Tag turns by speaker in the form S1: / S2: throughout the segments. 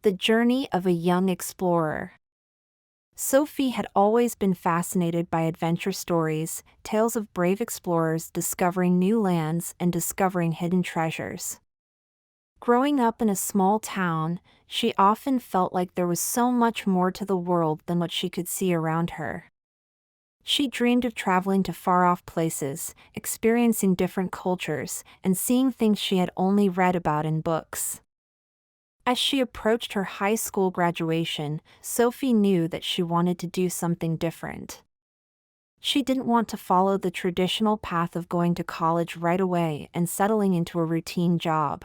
S1: The journey of a young explorer. Sophie had always been fascinated by adventure stories, tales of brave explorers discovering new lands and discovering hidden treasures. Growing up in a small town, she often felt like there was so much more to the world than what she could see around her. She dreamed of traveling to far-off places, experiencing different cultures, and seeing things she had only read about in books. As she approached her high school graduation, Sophie knew that she wanted to do something different. She didn't want to follow the traditional path of going to college right away and settling into a routine job.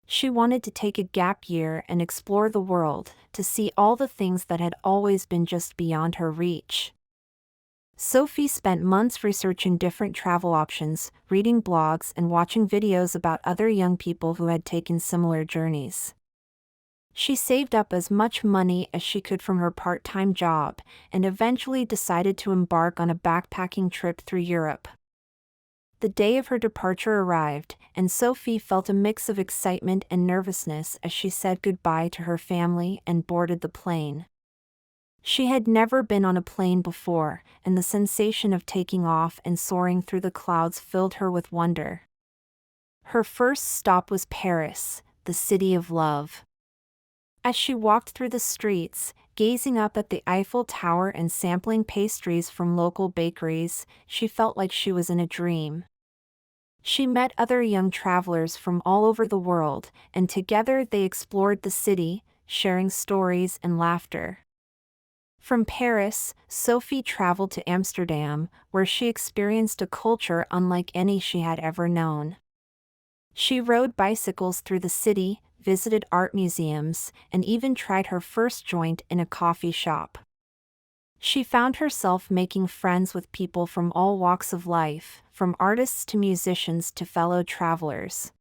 S1: She wanted to take a gap year and explore the world, to see all the things that had always been just beyond her reach. Sophie spent months researching different travel options, reading blogs, and watching videos about other young people who had taken similar journeys. She saved up as much money as she could from her part-time job, and eventually decided to embark on a backpacking trip through Europe. The day of her departure arrived, and Sophie felt a mix of excitement and nervousness as she said goodbye to her family and boarded the plane. She had never been on a plane before, and the sensation of taking off and soaring through the clouds filled her with wonder. Her first stop was Paris, the city of love. As she walked through the streets, gazing up at the Eiffel Tower and sampling pastries from local bakeries, she felt like she was in a dream. She met other young travelers from all over the world, and together they explored the city, sharing stories and laughter. From Paris, Sophie traveled to Amsterdam, where she experienced a culture unlike any she had ever known. She rode bicycles through the city, visited art museums, and even tried her first joint in a coffee shop. She found herself making friends with people from all walks of life, from artists to musicians to fellow travelers.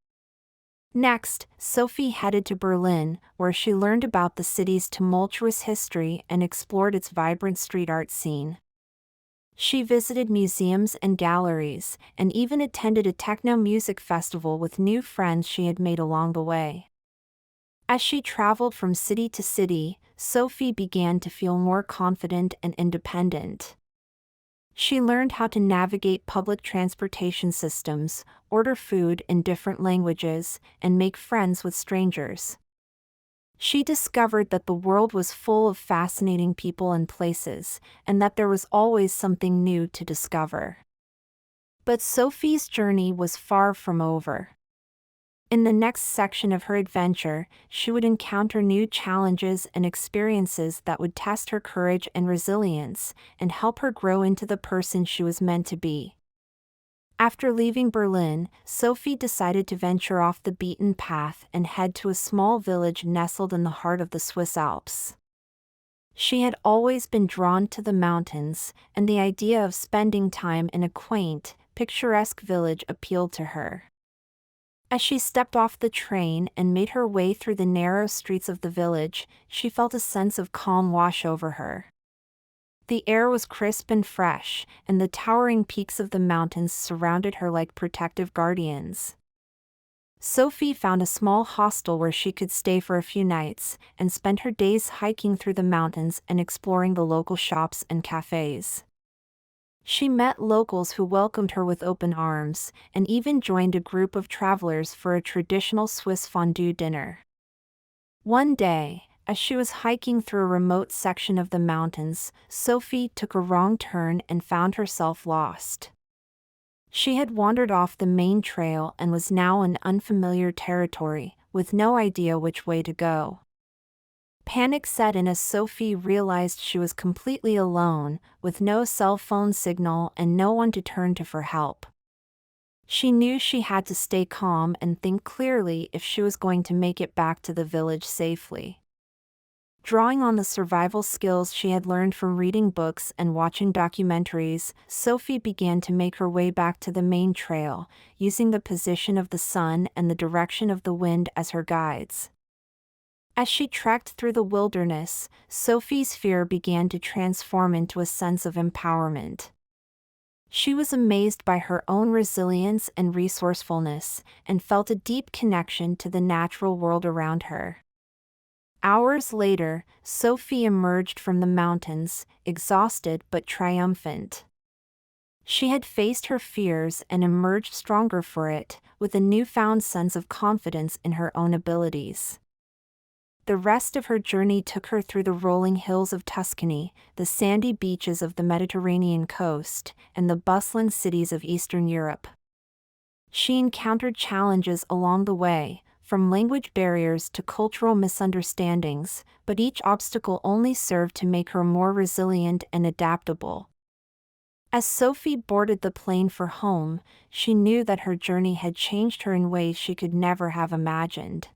S1: Next, Sophie headed to Berlin, where she learned about the city's tumultuous history and explored its vibrant street art scene. She visited museums and galleries, and even attended a techno music festival with new friends she had made along the way. As she traveled from city to city, Sophie began to feel more confident and independent. She learned how to navigate public transportation systems, order food in different languages, and make friends with strangers. She discovered that the world was full of fascinating people and places, and that there was always something new to discover. But Sophie's journey was far from over. In the next section of her adventure, she would encounter new challenges and experiences that would test her courage and resilience, and help her grow into the person she was meant to be. After leaving Berlin, Sophie decided to venture off the beaten path and head to a small village nestled in the heart of the Swiss Alps. She had always been drawn to the mountains, and the idea of spending time in a quaint, picturesque village appealed to her. As she stepped off the train and made her way through the narrow streets of the village, she felt a sense of calm wash over her. The air was crisp and fresh, and the towering peaks of the mountains surrounded her like protective guardians. Sophie found a small hostel where she could stay for a few nights, and spent her days hiking through the mountains and exploring the local shops and cafes. She met locals who welcomed her with open arms, and even joined a group of travelers for a traditional Swiss fondue dinner. One day, as she was hiking through a remote section of the mountains, Sophie took a wrong turn and found herself lost. She had wandered off the main trail and was now in unfamiliar territory, with no idea which way to go. Panic set in as Sophie realized she was completely alone, with no cell phone signal and no one to turn to for help. She knew she had to stay calm and think clearly if she was going to make it back to the village safely. Drawing on the survival skills she had learned from reading books and watching documentaries, Sophie began to make her way back to the main trail, using the position of the sun and the direction of the wind as her guides. As she trekked through the wilderness, Sophie's fear began to transform into a sense of empowerment. She was amazed by her own resilience and resourcefulness, and felt a deep connection to the natural world around her. Hours later, Sophie emerged from the mountains, exhausted but triumphant. She had faced her fears and emerged stronger for it, with a newfound sense of confidence in her own abilities. The rest of her journey took her through the rolling hills of Tuscany, the sandy beaches of the Mediterranean coast, and the bustling cities of Eastern Europe. She encountered challenges along the way, from language barriers to cultural misunderstandings, but each obstacle only served to make her more resilient and adaptable. As Sophie boarded the plane for home, she knew that her journey had changed her in ways she could never have imagined.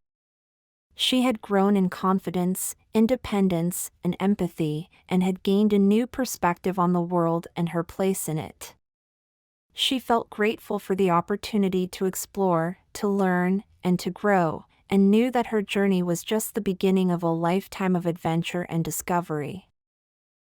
S1: She had grown in confidence, independence, and empathy, and had gained a new perspective on the world and her place in it. She felt grateful for the opportunity to explore, to learn, and to grow, and knew that her journey was just the beginning of a lifetime of adventure and discovery.